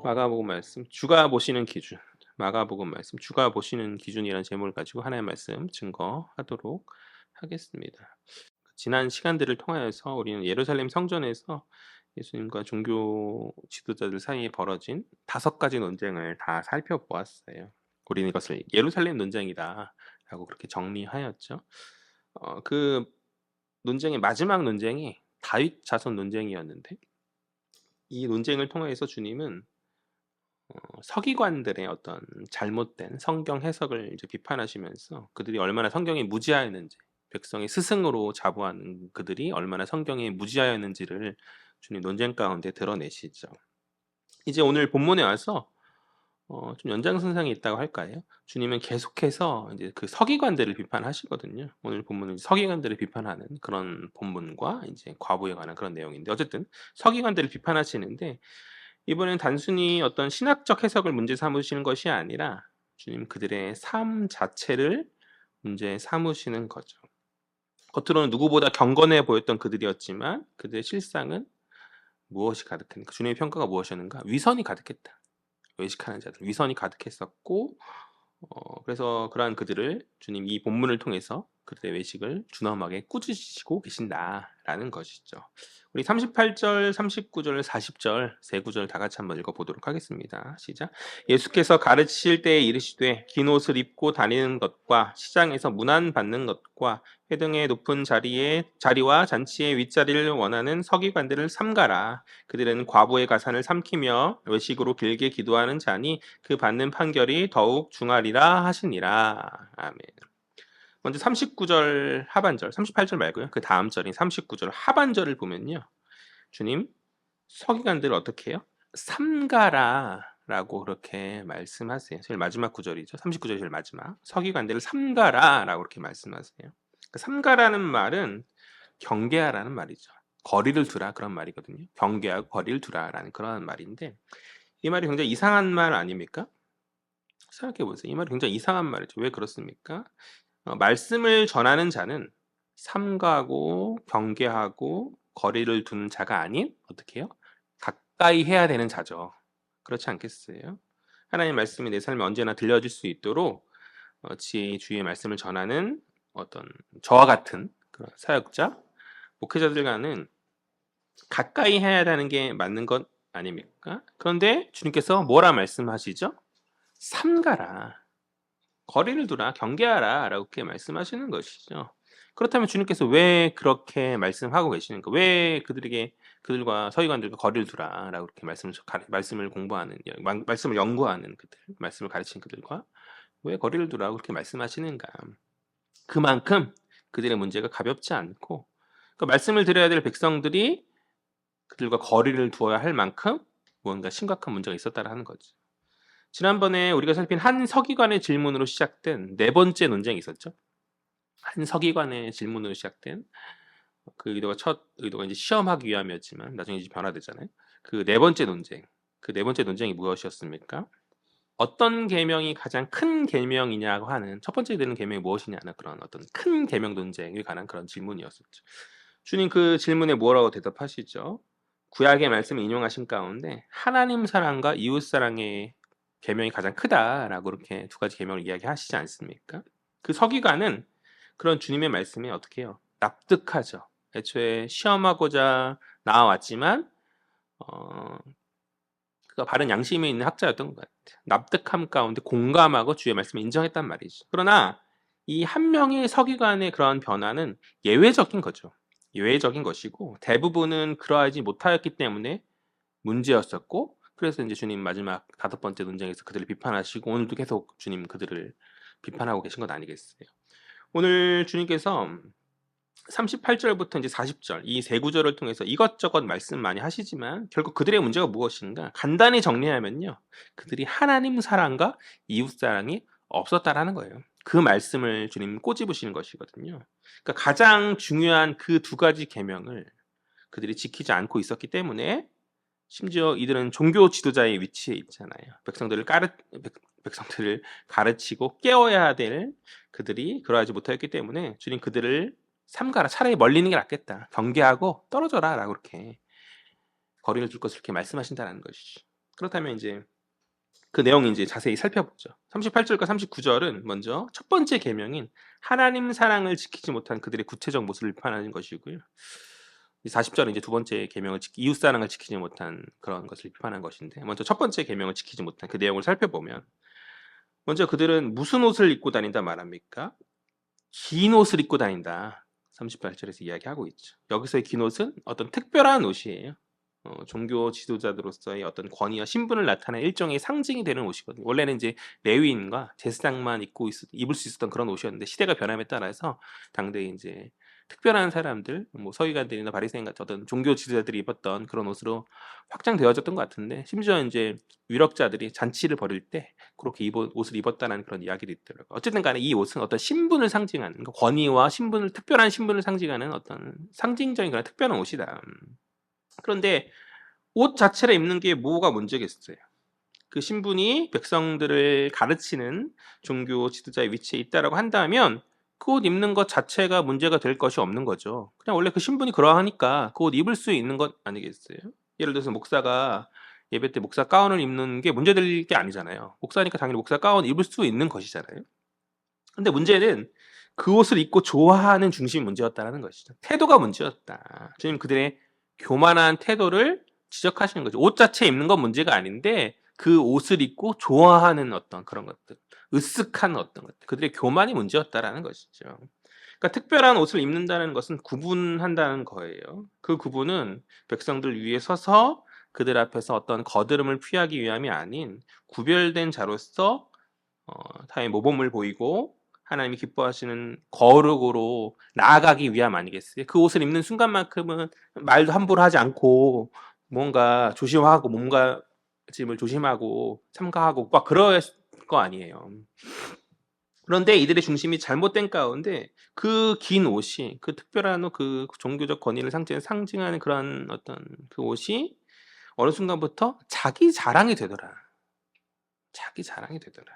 마가복음 말씀 주가 보시는 기준. 마가복음 말씀 주가 보시는 기준이라는 제목을 가지고 하나의 말씀 증거하도록 하겠습니다. 지난 시간들을 통하여서 우리는 예루살렘 성전에서 예수님과 종교 지도자들 사이에 벌어진 5가지 논쟁을 다 살펴보았어요. 우리는 이것을 예루살렘 논쟁이다라고 그렇게 정리하였죠. 그 논쟁의 마지막 논쟁이 다윗 자손 논쟁이었는데, 이 논쟁을 통해서 주님은 서기관들의 어떤 잘못된 성경 해석을 이제 비판하시면서 그들이 얼마나 성경에 무지하였는지, 백성의 스승으로 자부하는 그들이 얼마나 성경에 무지하였는지를 주님 논쟁 가운데 드러내시죠. 이제 오늘 본문에 와서 좀 연장선상에 있다고 할까요? 주님은 계속해서 이제 그 서기관들을 비판하시거든요. 오늘 본문은 서기관들을 비판하는 그런 본문과 이제 과부에 관한 그런 내용인데, 어쨌든 서기관들을 비판하시는데, 이번엔 단순히 어떤 신학적 해석을 문제 삼으시는 것이 아니라 주님 그들의 삶 자체를 문제 삼으시는 거죠. 겉으로는 누구보다 경건해 보였던 그들이었지만 그들의 실상은 무엇이 가득했는가? 주님의 평가가 무엇이었는가? 위선이 가득했다. 외식하는 자들, 위선이 가득했었고, 그래서 그러한 그들을 주님 이 본문을 통해서 그들의 외식을 준엄하게 꾸짖으시고 계신다라는 것이죠. 우리 38절, 39절, 40절 세 구절 다 같이 한번 읽어보도록 하겠습니다. 시작. 예수께서 가르치실 때에 이르시되 긴 옷을 입고 다니는 것과 시장에서 문안 받는 것과 회등의 높은 자리와 잔치의 윗자리를 원하는 서기관들을 삼가라. 그들은 과부의 가산을 삼키며 외식으로 길게 기도하는 자니 그 받는 판결이 더욱 중하리라 하시니라. 아멘. 먼저 39절 하반절, 38절 말고요. 그 다음 절인 39절 하반절을 보면요. 주님 서기관들을 어떻게 해요? 삼가라라고 그렇게 말씀하세요. 제일 마지막 구절이죠. 39절이 제일 마지막. 서기관들을 삼가라라고 그렇게 말씀하세요. 삼가라는 말은 경계하라는 말이죠. 거리를 두라 그런 말이거든요. 경계하고 거리를 두라라는 그런 말인데, 이 말이 굉장히 이상한 말 아닙니까? 생각해 보세요. 이 말이 굉장히 이상한 말이죠. 왜 그렇습니까? 말씀을 전하는 자는 삼가하고 경계하고 거리를 두는 자가 아닌 어떻게 해요? 가까이 해야 되는 자죠. 그렇지 않겠어요? 하나님 말씀이 내 삶에 언제나 들려질 수 있도록 지혜의 주의 말씀을 전하는 어떤 저와 같은 그런 사역자, 목회자들과는 가까이 해야 하는 게 맞는 것 아닙니까? 그런데 주님께서 뭐라 말씀하시죠? 삼가라, 거리를 두라, 경계하라 라고 그렇게 말씀하시는 것이죠. 그렇다면 주님께서 왜 그렇게 말씀하고 계시는가? 왜 그들과 서기관들과 거리를 두라 라고 그렇게 말씀을 공부하는, 말씀을 연구하는 그들, 말씀을 가르치는 그들과 왜 거리를 두라고 그렇게 말씀하시는가? 그만큼 그들의 문제가 가볍지 않고, 그 말씀을 드려야 될 백성들이 그들과 거리를 두어야 할 만큼 무언가 심각한 문제가 있었다라는 거죠. 지난번에 우리가 살핀 한 서기관의 질문으로 시작된 네 번째 논쟁이 있었죠. 한 서기관의 질문으로 시작된 그 의도가, 첫 의도가 이제 시험하기 위함이었지만 나중에 이제 변화되잖아요. 그 네 번째 논쟁, 그 네 번째 논쟁이 무엇이었습니까? 어떤 계명이 가장 큰 계명이냐고 하는, 첫 번째 되는 계명이 무엇이냐는 그런 어떤 큰 계명 논쟁에 관한 그런 질문이었었죠. 주님 그 질문에 뭐라고 대답하시죠? 구약의 말씀을 인용하신 가운데 하나님 사랑과 이웃 사랑의 계명이 가장 크다라고 이렇게 두 가지 계명을 이야기하시지 않습니까? 그 서기관은 그런 주님의 말씀에 어떻게 해요? 납득하죠. 애초에 시험하고자 나와왔지만 그가 바른 양심에 있는 학자였던 것 같아요. 납득함 가운데 공감하고 주의 말씀을 인정했단 말이죠. 그러나 이 한 명의 서기관의 그런 변화는 예외적인 거죠. 예외적인 것이고 대부분은 그러하지 못하였기 때문에 문제였었고, 그래서 이제 주님 마지막 5번째 논쟁에서 그들을 비판하시고 오늘도 계속 주님 그들을 비판하고 계신 것 아니겠어요? 오늘 주님께서 38절부터 이제 40절 이 세 구절을 통해서 이것저것 말씀 많이 하시지만 결국 그들의 문제가 무엇인가 간단히 정리하면요, 그들이 하나님 사랑과 이웃 사랑이 없었다라는 거예요. 그 말씀을 주님 꼬집으시는 것이거든요. 그러니까 가장 중요한 그 두 가지 계명을 그들이 지키지 않고 있었기 때문에, 심지어 이들은 종교 지도자의 위치에 있잖아요. 백성들을 가르치고 깨워야 될 그들이 그러하지 못하였기 때문에 주님 그들을 삼가라, 차라리 멀리 있는 게 낫겠다, 경계하고 떨어져라 라고 이렇게 거리를 둘 것을 이렇게 말씀하신다는 것이죠. 그렇다면 이제 그 내용 이제 자세히 살펴보죠. 38절과 39절은 먼저 첫 번째 계명인 하나님 사랑을 지키지 못한 그들의 구체적 모습을 비판하는 것이고요. 40절은 이제 두 번째 계명을 이웃 사랑을 지키지 못한 그런 것을 비판한 것인데, 먼저 첫 번째 계명을 지키지 못한 그 내용을 살펴보면, 먼저 그들은 무슨 옷을 입고 다닌다 말합니까? 긴 옷을 입고 다닌다. 38절에서 이야기하고 있죠. 여기서의 긴 옷은 어떤 특별한 옷이에요. 종교 지도자들로서의 어떤 권위와 신분을 나타내는 일종의 상징이 되는 옷이거든요. 원래는 이제 레위인과 제사장만 입을 수 있었던 그런 옷이었는데, 시대가 변함에 따라서 당대에 이제 특별한 사람들, 뭐 서기관들이나 바리새인 같은 어떤 종교 지도자들이 입었던 그런 옷으로 확장되어졌던 것 같은데, 심지어 이제 유력자들이 잔치를 벌일 때 그렇게 옷을 입었다는 그런 이야기도 있더라고요. 어쨌든 간에 이 옷은 어떤 신분을 상징하는, 그러니까 권위와 신분을, 특별한 신분을 상징하는 어떤 상징적인 그런 특별한 옷이다. 그런데 옷 자체를 입는 게 뭐가 문제겠어요? 그 신분이 백성들을 가르치는 종교 지도자의 위치에 있다라고 한다면 그 옷 입는 것 자체가 문제가 될 것이 없는 거죠. 그냥 원래 그 신분이 그러하니까 그 옷 입을 수 있는 것 아니겠어요? 예를 들어서 목사가 예배 때 목사 가운을 입는 게 문제될 게 아니잖아요. 목사니까 당연히 목사 가운 입을 수 있는 것이잖아요. 근데 문제는 그 옷을 입고 좋아하는 중심이 문제였다는 것이죠. 태도가 문제였다. 주님 그들의 교만한 태도를 지적하시는 거죠. 옷 자체 입는 건 문제가 아닌데 그 옷을 입고 좋아하는 어떤 그런 것들, 으쓱한 어떤 것들, 그들의 교만이 문제였다라는 것이죠. 그러니까 특별한 옷을 입는다는 것은 구분한다는 거예요. 그 구분은 백성들 위에 서서 그들 앞에서 어떤 거드름을 피하기 위함이 아닌 구별된 자로서 타의 모범을 보이고 하나님이 기뻐하시는 거룩으로 나아가기 위함 아니겠어요? 그 옷을 입는 순간만큼은 말도 함부로 하지 않고 뭔가 조심하고 몸가짐을 조심하고 참가하고 막 그럴 거 아니에요. 그런데 이들의 중심이 잘못된 가운데 그 긴 옷이, 그 특별한 옷, 그 종교적 권위를 상징하는 그런 어떤 그 옷이 어느 순간부터 자기 자랑이 되더라. 자기 자랑이 되더라.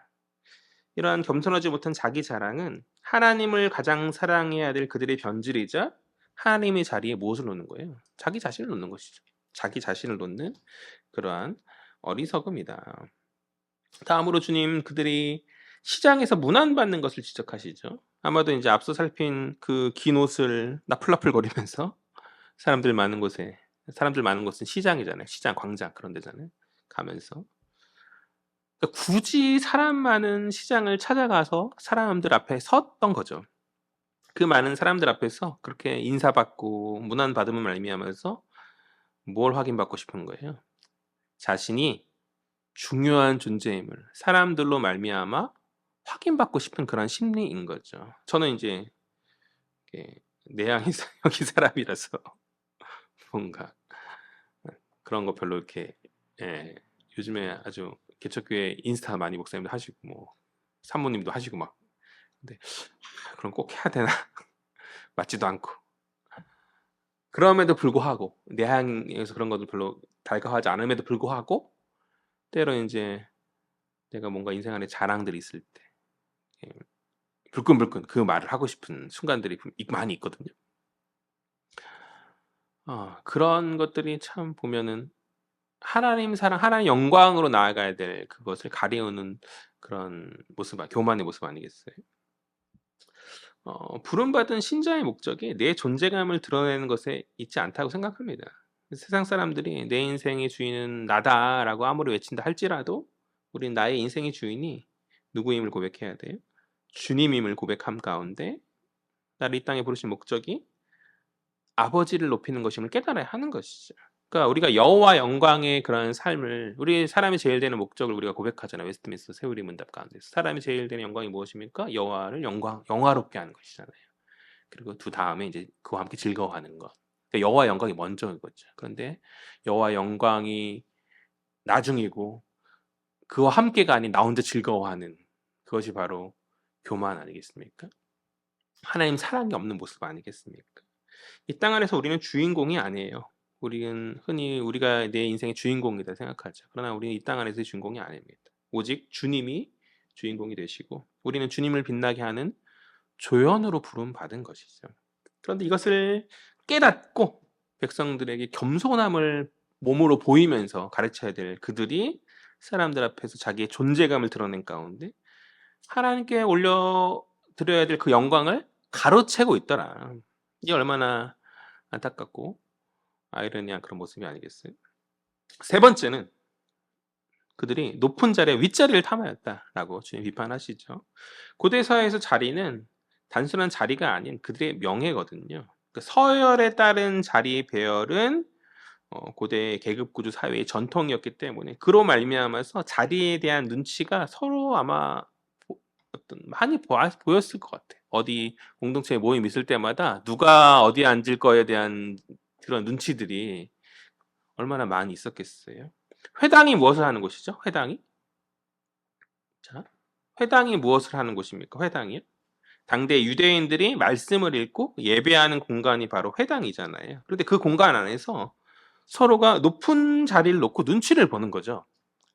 이러한 겸손하지 못한 자기 자랑은 하나님을 가장 사랑해야 될 그들의 변질이자 하나님의 자리에 무엇을 놓는 거예요? 자기 자신을 놓는 것이죠. 자기 자신을 놓는 그러한 어리석음이다. 다음으로 주님 그들이 시장에서 문안받는 것을 지적하시죠. 아마도 이제 앞서 살핀 그 긴 옷을 나풀나풀거리면서 사람들 많은 곳에, 사람들 많은 곳은 시장이잖아요. 시장, 광장 그런 데잖아요. 가면서 그러니까 굳이 사람 많은 시장을 찾아가서 사람들 앞에 섰던 거죠. 그 많은 사람들 앞에서 그렇게 인사받고 문안받음을 말미암아서 뭘 확인받고 싶은 거예요? 자신이 중요한 존재임을 사람들로 말미암아 확인받고 싶은 그런 심리인 거죠. 저는 이제 내향 이상형이 사람이라서 뭔가 그런 거 별로 이렇게, 예, 요즘에 아주 개척교회 인스타 많이 목사님도 하시고 뭐 사모님도 하시고 막, 근데 그럼 꼭 해야 되나? 맞지도 않고. 그럼에도 불구하고 내향에서 그런 것들 별로 달가워하지 않음에도 불구하고 때로 이제 내가 뭔가 인생 안에 자랑들이 있을 때 예, 불끈불끈 그 말을 하고 싶은 순간들이 많이 있거든요. 그런 것들이 참 보면은 하나님 사랑, 하나님 영광으로 나아가야 될 그것을 가리우는 그런 모습, 교만의 모습 아니겠어요? 부름받은 신자의 목적이 내 존재감을 드러내는 것에 있지 않다고 생각합니다. 세상 사람들이 내 인생의 주인은 나다라고 아무리 외친다 할지라도 우린 나의 인생의 주인이 누구임을 고백해야 돼요. 주님임을 고백함 가운데 나를 이 땅에 부르신 목적이 아버지를 높이는 것임을 깨달아야 하는 것이죠. 그러니까 우리가 여호와 영광의 그런 삶을, 우리 사람이 제일 되는 목적을 우리가 고백하잖아요. 웨스트민스터 세우리 문답 가운데서 사람이 제일 되는 영광이 무엇입니까? 여호와를 영화롭게 하는 것이잖아요. 그리고 두 다음에 이제 그와 함께 즐거워하는 것. 그러니까 여호와 영광이 먼저인 거죠. 그런데 여호와 영광이 나중이고 그와 함께가 아닌 나 혼자 즐거워하는 그것이 바로 교만 아니겠습니까? 하나님 사랑이 없는 모습 아니겠습니까? 이 땅 안에서 우리는 주인공이 아니에요. 우리는 흔히 우리가 내 인생의 주인공이다 생각하죠. 그러나 우리는 이 땅 안에서의 주인공이 아닙니다. 오직 주님이 주인공이 되시고 우리는 주님을 빛나게 하는 조연으로 부름받은 것이죠. 그런데 이것을 깨닫고 백성들에게 겸손함을 몸으로 보이면서 가르쳐야 될 그들이 사람들 앞에서 자기의 존재감을 드러낸 가운데 하나님께 올려드려야 될 그 영광을 가로채고 있더라. 이게 얼마나 안타깝고 아이러니한 그런 모습이 아니겠어요? 세 번째는 그들이 높은 자리에 윗자리를 탐하였다라고 주님 비판하시죠. 고대 사회에서 자리는 단순한 자리가 아닌 그들의 명예거든요. 그 서열에 따른 자리 배열은 고대 계급 구조 사회의 전통이었기 때문에 그로 말미암아서 자리에 대한 눈치가 서로 아마 어떤 많이 보였을 것 같아. 어디 공동체에 모임 있을 때마다 누가 어디에 앉을 거에 대한 그런 눈치들이 얼마나 많이 있었겠어요. 회당이 무엇을 하는 곳이죠? 회당이? 자, 회당이 무엇을 하는 곳입니까? 회당이요? 당대 유대인들이 말씀을 읽고 예배하는 공간이 바로 회당이잖아요. 그런데 그 공간 안에서 서로가 높은 자리를 놓고 눈치를 보는 거죠.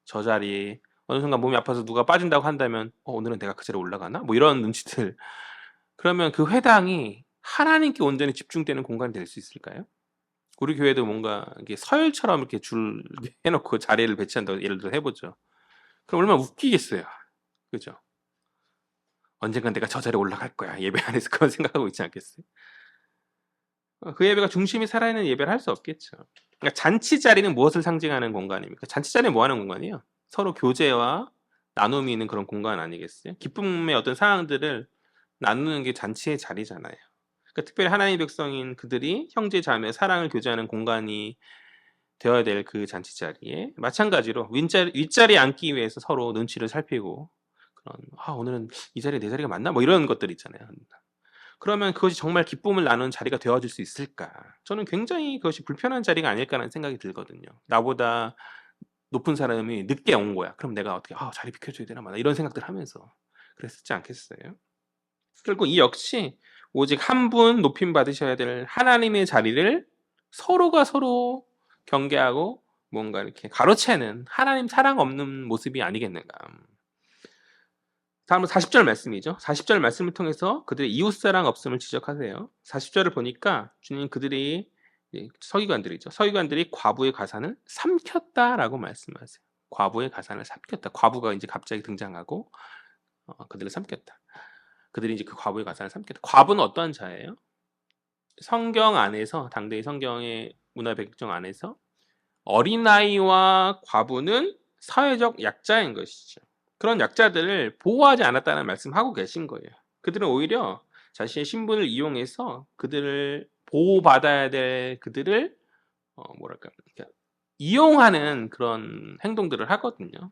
저 자리에 어느 순간 몸이 아파서 누가 빠진다고 한다면 오늘은 내가 그 자리에 올라가나? 뭐 이런 눈치들. 그러면 그 회당이 하나님께 온전히 집중되는 공간이 될 수 있을까요? 우리 교회도 뭔가 이게 서열처럼 이렇게 줄 해놓고 자리를 배치한다고 예를 들어 해보죠. 그럼 얼마나 웃기겠어요. 그죠? 언젠간 내가 저 자리에 올라갈 거야. 예배 안에서 그런 생각하고 있지 않겠어요? 그 예배가 중심이 살아있는 예배를 할 수 없겠죠. 그러니까 잔치 자리는 무엇을 상징하는 공간입니까? 잔치 자리는 뭐 하는 공간이에요? 서로 교제와 나눔이 있는 그런 공간 아니겠어요? 기쁨의 어떤 상황들을 나누는 게 잔치의 자리잖아요. 그러니까 특별히 하나님의 백성인 그들이 형제 자매 사랑을 교제하는 공간이 되어야 될 그 잔치 자리에 마찬가지로 윗자리에 앉기 위해서 서로 눈치를 살피고 그런 오늘은 이 자리 내 자리가 맞나? 뭐 이런 것들 있잖아요. 그러면 그것이 정말 기쁨을 나누는 자리가 되어줄 수 있을까? 저는 굉장히 그것이 불편한 자리가 아닐까라는 생각이 들거든요. 나보다 높은 사람이 늦게 온 거야. 그럼 내가 어떻게 자리 비켜줘야 되나 마나 이런 생각들 하면서 그랬었지 않겠어요? 결국 이 역시 오직 한 분 높임 받으셔야 될 하나님의 자리를 서로가 서로 경계하고 뭔가 이렇게 가로채는 하나님 사랑 없는 모습이 아니겠는가. 다음은 40절 말씀이죠. 40절 말씀을 통해서 그들의 이웃사랑 없음을 지적하세요. 40절을 보니까 주님 그들이 서기관들이죠. 서기관들이 과부의 가산을 삼켰다라고 말씀하세요. 과부의 가산을 삼켰다. 과부가 이제 갑자기 등장하고 그들을 삼켰다. 그들이 이제 그 과부의 가산을 삼켰다. 과부는 어떠한 자예요? 성경 안에서 당대의 성경의 문화 배경 안에서 어린아이와 과부는 사회적 약자인 것이죠. 그런 약자들을 보호하지 않았다는 말씀하고 계신 거예요. 그들은 오히려 자신의 신분을 이용해서 그들을 보호받아야 될 그들을 뭐랄까 이용하는 그런 행동들을 하거든요.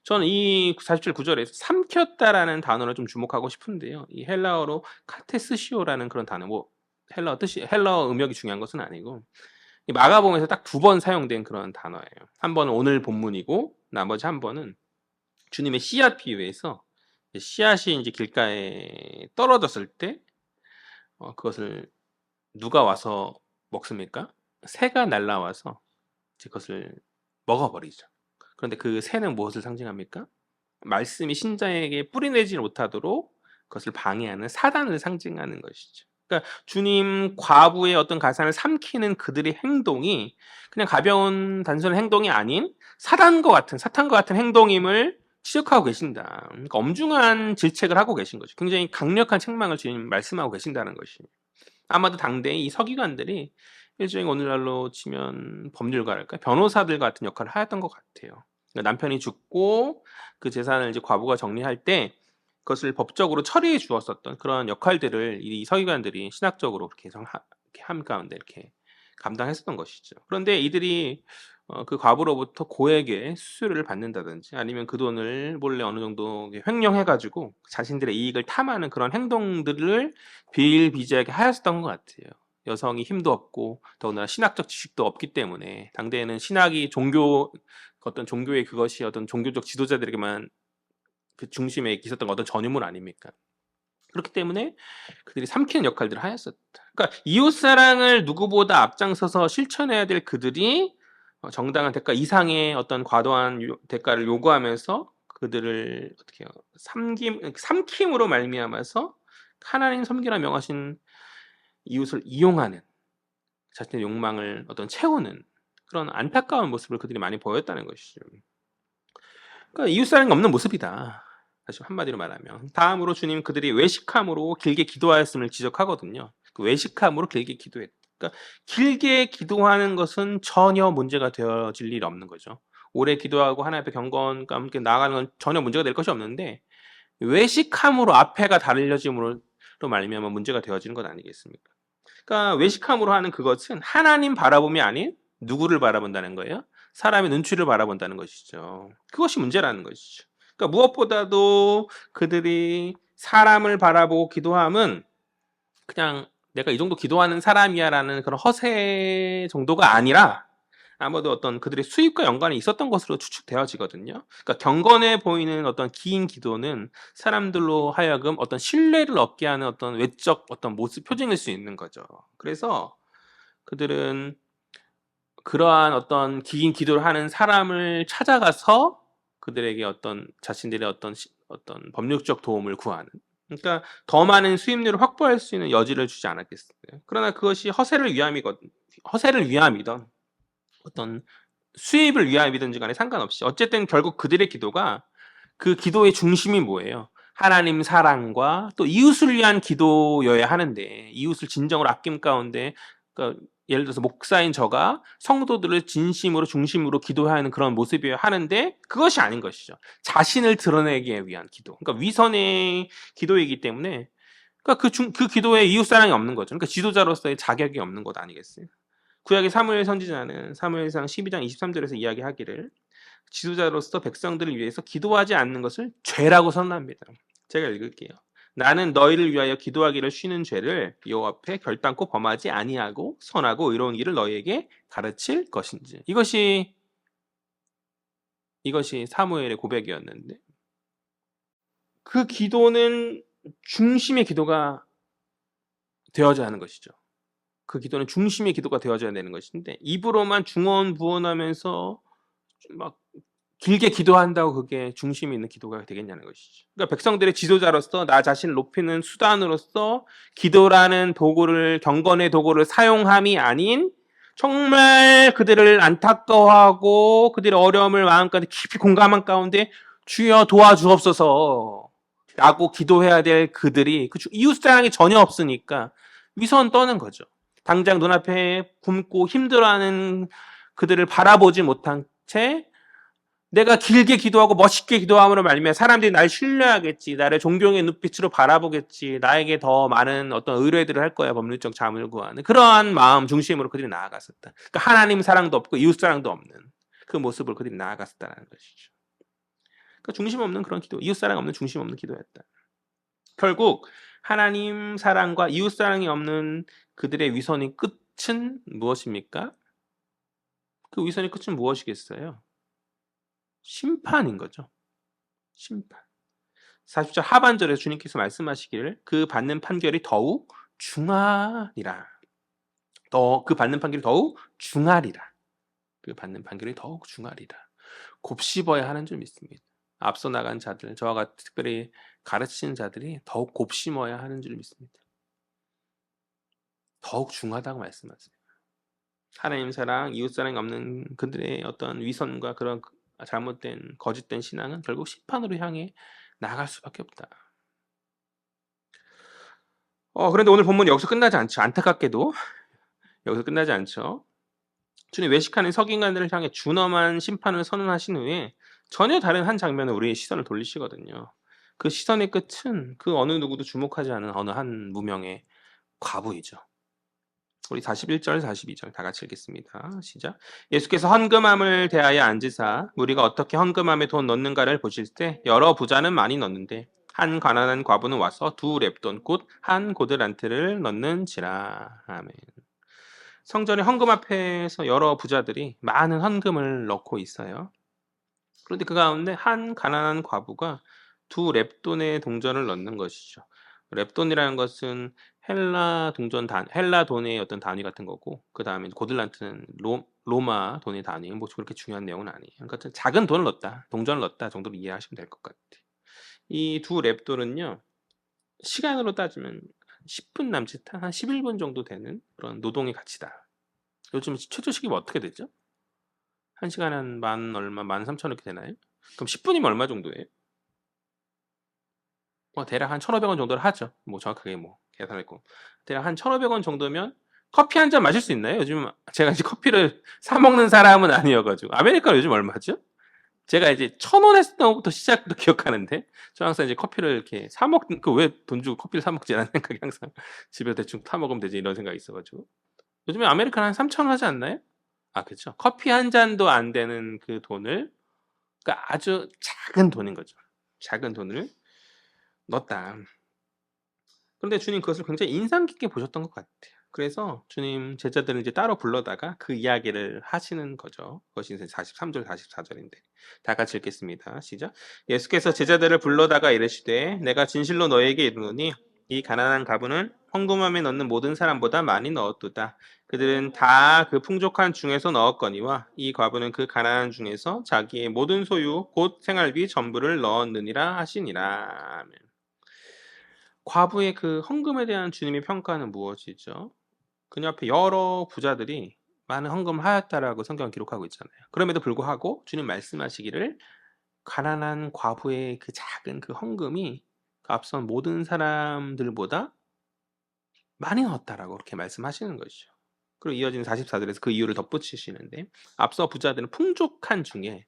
저는 이 40절 9절에서 삼켰다라는 단어를 좀 주목하고 싶은데요. 이 헬라어로 카테스시오라는 그런 단어, 뭐 헬라어 음역이 중요한 것은 아니고 이 마가복음에서 딱 두 번 사용된 그런 단어예요. 한 번은 오늘 본문이고 나머지 한 번은 주님의 씨앗 비유에서 씨앗이 이제 길가에 떨어졌을 때 그것을 누가 와서 먹습니까? 새가 날라와서 이제 그것을 먹어버리죠. 그런데 그 새는 무엇을 상징합니까? 말씀이 신자에게 뿌리내지 못하도록 그것을 방해하는 사단을 상징하는 것이죠. 그러니까 주님 과부의 어떤 가산을 삼키는 그들의 행동이 그냥 가벼운 단순한 행동이 아닌 사탄과 같은 행동임을 지적하고 계신다. 그러니까 엄중한 질책을 하고 계신 거죠. 굉장히 강력한 책망을 주님 말씀하고 계신다는 것이. 아마도 당대의 이 서기관들이 일종의 오늘날로 치면 법률가랄까 변호사들 같은 역할을 하였던 것 같아요. 그러니까 남편이 죽고 그 재산을 이제 과부가 정리할 때 그것을 법적으로 처리해 주었었던 그런 역할들을 이 서기관들이 신학적으로 이렇게 함 가운데 이렇게 감당했었던 것이죠. 그런데 이들이 그 과부로부터 고액의 수수료를 받는다든지 아니면 그 돈을 몰래 어느 정도 횡령해 가지고 자신들의 이익을 탐하는 그런 행동들을 비일비재하게 하였었던 것 같아요. 여성이 힘도 없고 더군다나 신학적 지식도 없기 때문에 당대에는 신학이 어떤 종교의 그것이 어떤 종교적 지도자들에게만 그 중심에 있었던 어떤 전유물 아닙니까? 그렇기 때문에 그들이 삼키는 역할들을 하였었다. 그러니까 이웃 사랑을 누구보다 앞장서서 실천해야 될 그들이 정당한 대가 이상의 어떤 과도한 대가를 요구하면서 그들을 어떻게 해요? 삼킴으로 말미암아서 하나님 섬기라 명하신 이웃을 이용하는 자신의 욕망을 어떤 채우는 그런 안타까운 모습을 그들이 많이 보였다는 것이죠. 그러니까 이웃사랑이 없는 모습이다. 다시 한마디로 말하면. 다음으로 주님 그들이 외식함으로 길게 기도하였음을 지적하거든요. 그 외식함으로 길게 기도했다. 그러니까 길게 기도하는 것은 전혀 문제가 되어질 일이 없는 거죠. 오래 기도하고 하나님 앞에 경건과 함께 나아가는 건 전혀 문제가 될 것이 없는데 외식함으로 앞에가 달려짐으로 말미암아 문제가 되어지는 것 아니겠습니까? 그러니까 외식함으로 하는 그것은 하나님 바라봄이 아닌 누구를 바라본다는 거예요? 사람의 눈치를 바라본다는 것이죠. 그것이 문제라는 것이죠. 그러니까 무엇보다도 그들이 사람을 바라보고 기도함은 그냥 내가 이 정도 기도하는 사람이야라는 그런 허세 정도가 아니라 아마도 어떤 그들의 수입과 연관이 있었던 것으로 추측되어지거든요. 그러니까 경건해 보이는 어떤 긴 기도는 사람들로 하여금 어떤 신뢰를 얻게 하는 어떤 외적 어떤 모습 표징일 수 있는 거죠. 그래서 그들은 그러한 어떤 긴 기도를 하는 사람을 찾아가서 그들에게 어떤 자신들의 어떤 법률적 도움을 구하는. 그러니까 더 많은 수입률을 확보할 수 있는 여지를 주지 않았겠어요. 그러나 그것이 허세를 위함이던 어떤 수입을 위함이든지 간에 상관없이 어쨌든 결국 그들의 기도가 그 기도의 중심이 뭐예요? 하나님 사랑과 또 이웃을 위한 기도여야 하는데 이웃을 진정으로 아낌 가운데 그러니까 예를 들어서 목사인 저가 성도들을 진심으로 중심으로 기도해야 하는 그런 모습이어야 하는데 그것이 아닌 것이죠. 자신을 드러내기 위한 기도. 그러니까 위선의 기도이기 때문에 그러니까 그 기도에 이웃 사랑이 없는 거죠. 그러니까 지도자로서의 자격이 없는 것 아니겠어요? 구약의 사무엘 선지자는 사무엘상 12장 23절에서 이야기하기를 지도자로서 백성들을 위해서 기도하지 않는 것을 죄라고 선언합니다. 제가 읽을게요. 나는 너희를 위하여 기도하기를 쉬는 죄를 여호와 앞에 결단코 범하지 아니하고 선하고 의로운 길을 너희에게 가르칠 것인지. 이것이 사무엘의 고백이었는데 그 기도는 중심의 기도가 되어져야 하는 것이죠. 그 기도는 중심의 기도가 되어져야 되는 것인데 입으로만 중언부언하면서 막 길게 기도한다고 그게 중심이 있는 기도가 되겠냐는 것이죠. 그러니까 백성들의 지도자로서 나 자신을 높이는 수단으로서 기도라는 도구를 경건의 도구를 사용함이 아닌 정말 그들을 안타까워하고 그들의 어려움을 마음까지 깊이 공감한 가운데 주여 도와주옵소서 라고 기도해야 될 그들이 이웃사랑이 전혀 없으니까 위선 떠는 거죠. 당장 눈앞에 굶고 힘들어하는 그들을 바라보지 못한 채 내가 길게 기도하고 멋있게 기도함으로 말미암아 사람들이 날 신뢰하겠지. 나를 존경의 눈빛으로 바라보겠지. 나에게 더 많은 어떤 의뢰들을 할 거야. 법률적 자문을 구하는. 그러한 마음 중심으로 그들이 나아갔었다. 그러니까 하나님 사랑도 없고 이웃 사랑도 없는 그 모습을 그들이 나아갔었다는 것이죠. 그러니까 중심 없는 그런 기도, 이웃 사랑 없는 중심 없는 기도였다. 결국 하나님 사랑과 이웃 사랑이 없는 그들의 위선의 끝은 무엇입니까? 그 위선의 끝은 무엇이겠어요? 심판인 거죠. 심판. 40절 하반절에 주님께서 말씀하시기를 그 받는 판결이 더욱 중하리라. 그 받는 판결이 더욱 중하리라. 그 받는 판결이 더욱 중하리라. 곱씹어야 하는 줄 믿습니다. 앞서 나간 자들, 저와 같은 특별히 가르치는 자들이 더욱 곱씹어야 하는 줄 믿습니다. 더욱 중하다고 말씀하세요. 하나님 사랑, 이웃 사랑이 없는 그들의 어떤 위선과 그런 잘못된 거짓된 신앙은 결국 심판으로 향해 나아갈 수밖에 없다. 그런데 오늘 본문이 여기서 끝나지 않죠. 안타깝게도 여기서 끝나지 않죠. 주님 외식하는 서기관들을 향해 준엄한 심판을 선언하신 후에 전혀 다른 한 장면에 우리의 시선을 돌리시거든요. 그 시선의 끝은 그 어느 누구도 주목하지 않은 어느 한 무명의 과부이죠. 우리 41절, 42절 다 같이 읽겠습니다. 시작. 예수께서 헌금함을 대하여 앉으사 우리가 어떻게 헌금함에 돈 넣는가를 보실 때 여러 부자는 많이 넣는데 한 가난한 과부는 와서 2렙돈 곧 한 고들란트를 넣는지라. 아멘. 성전의 헌금 앞에서 여러 부자들이 많은 헌금을 넣고 있어요. 그런데 그 가운데 한 가난한 과부가 2렙돈의 동전을 넣는 것이죠. 렙돈이라는 것은 헬라 돈의 어떤 단위 같은 거고, 그 다음에 고들란트는 로마 돈의 단위. 뭐 그렇게 중요한 내용은 아니에요. 그러니까 작은 돈을 넣었다, 동전을 넣었다 정도로 이해하시면 될 것 같아요. 이 2렙돈은요, 시간으로 따지면 10분 남짓한 한 11분 정도 되는 그런 노동의 가치다. 요즘 최저 시급이 어떻게 되죠? 1시간에 한 만 얼마, 13,000 이렇게 되나요? 그럼 10분이면 얼마 정도예요? 대략 한 1,500원 정도를 하죠. 뭐 정확하게 뭐 계산했고. 대략 한 1,500원 정도면 커피 한 잔 마실 수 있나요? 요즘 제가 이제 커피를 사 먹는 사람은 아니어가지고. 아메리카노 요즘 얼마죠? 제가 이제 1,000원 했던 것부터 시작도 기억하는데, 저 항상 이제 커피를 이렇게 사 왜 돈 주고 커피를 사 먹지? 라는 생각이 항상 집에 대충 타 먹으면 되지 이런 생각이 있어가지고. 요즘에 아메리카노 한 3,000원 하지 않나요? 아, 그쵸. 커피 한 잔도 안 되는 그 돈을, 그러니까 아주 작은 돈인 거죠. 작은 돈을 넣었다. 그런데 주님 그것을 굉장히 인상 깊게 보셨던 것 같아요. 그래서 주님 제자들을 이제 따로 불러다가 그 이야기를 하시는 거죠. 그것이 이제 43절, 44절인데. 다 같이 읽겠습니다. 시작. 예수께서 제자들을 불러다가 이르시되 내가 진실로 너에게 이르노니 이 가난한 가부는 헌금함에 넣는 모든 사람보다 많이 넣었도다. 그들은 다 그 풍족한 중에서 넣었거니와 이 과부는 그 가난한 중에서 자기의 모든 소유 곧 생활비 전부를 넣었느니라 하시니라. 아멘. 과부의 그 헌금에 대한 주님의 평가는 무엇이죠? 그녀 앞에 여러 부자들이 많은 헌금을 하였다라고 성경은 기록하고 있잖아요. 그럼에도 불구하고 주님 말씀하시기를 가난한 과부의 그 작은 그 헌금이 그 앞선 모든 사람들보다 많이 넣었다라고 그렇게 말씀하시는 것이죠. 그리고 이어지는 44절에서 그 이유를 덧붙이시는데 앞서 부자들은 풍족한 중에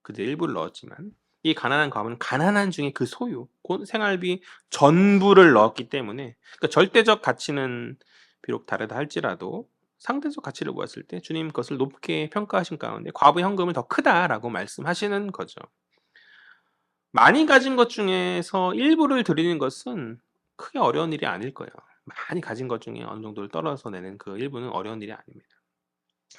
그들 일부를 넣었지만 이 가난한 과부는 가난한 중에 그 소유, 곧 생활비 전부를 넣었기 때문에 그러니까 절대적 가치는 비록 다르다 할지라도 상대적 가치를 보았을 때 주님 것을 높게 평가하신 가운데 과부의 헌금은 더 크다라고 말씀하시는 거죠. 많이 가진 것 중에서 일부를 드리는 것은 크게 어려운 일이 아닐 거예요. 많이 가진 것 중에 어느 정도를 떨어서 내는 그 일부는 어려운 일이 아닙니다.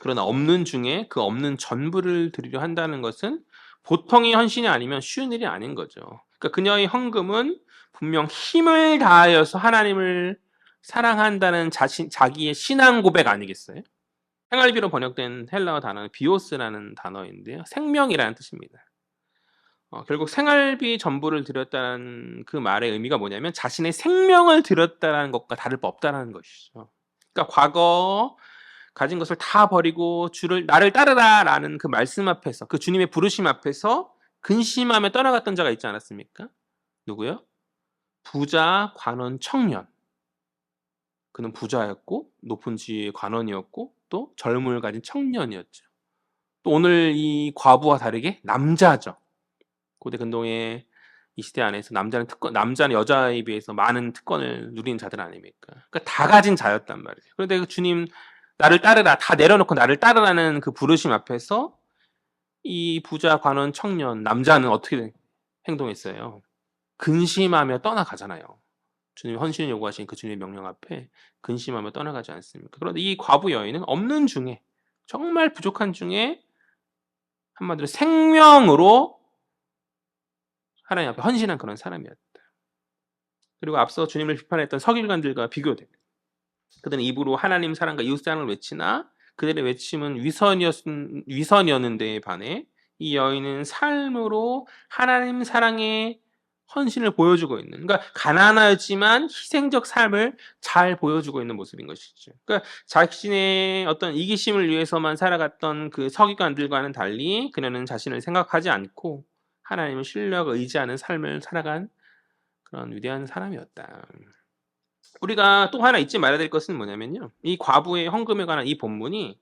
그러나 없는 중에 그 없는 전부를 드리려 한다는 것은 보통의 헌신이 아니면 쉬운 일이 아닌 거죠. 그러니까 그녀의 헌금은 분명 힘을 다하여서 하나님을 사랑한다는 자기의 신앙 고백 아니겠어요? 생활비로 번역된 헬라어 단어는 비오스라는 단어인데요. 생명이라는 뜻입니다. 결국 생활비 전부를 드렸다는 그 말의 의미가 뭐냐면 자신의 생명을 드렸다는 것과 다를 바 없다는 것이죠. 그러니까 과거 가진 것을 다 버리고 주를 나를 따르라라는 그 말씀 앞에서 그 주님의 부르심 앞에서 근심하며 떠나갔던 자가 있지 않았습니까? 누구요? 부자, 관원, 청년. 그는 부자였고 높은 지위의 관원이었고 또 젊음을 가진 청년이었죠. 또 오늘 이 과부와 다르게 남자죠. 고대 근동의 이 시대 안에서 남자는 여자에 비해서 많은 특권을 누리는 자들 아닙니까? 그러니까 다 가진 자였단 말이에요. 그런데 그 주님 나를 따르라 다 내려놓고 나를 따르라는 그 부르심 앞에서 이 부자 관원 청년 남자는 어떻게 행동했어요? 근심하며 떠나가잖아요. 주님 헌신을 요구하신 그 주님의 명령 앞에 근심하며 떠나가지 않습니까? 그런데 이 과부 여인은 없는 중에 정말 부족한 중에 한마디로 생명으로 하나님 앞에 헌신한 그런 사람이었다. 그리고 앞서 주님을 비판했던 서기관들과 비교됩니다. 그들은 입으로 하나님 사랑과 이웃 사랑을 외치나 그들의 외침은 위선이었는데 반해 이 여인은 삶으로 하나님 사랑의 헌신을 보여주고 있는, 그러니까 가난하지만 희생적 삶을 잘 보여주고 있는 모습인 것이죠. 그러니까 자신의 어떤 이기심을 위해서만 살아갔던 그 서기관들과는 달리 그녀는 자신을 생각하지 않고 하나님을 신뢰하고 의지하는 삶을 살아간 그런 위대한 사람이었다. 우리가 또 하나 잊지 말아야 될 것은 뭐냐면요. 이 과부의 헌금에 관한 이 본문이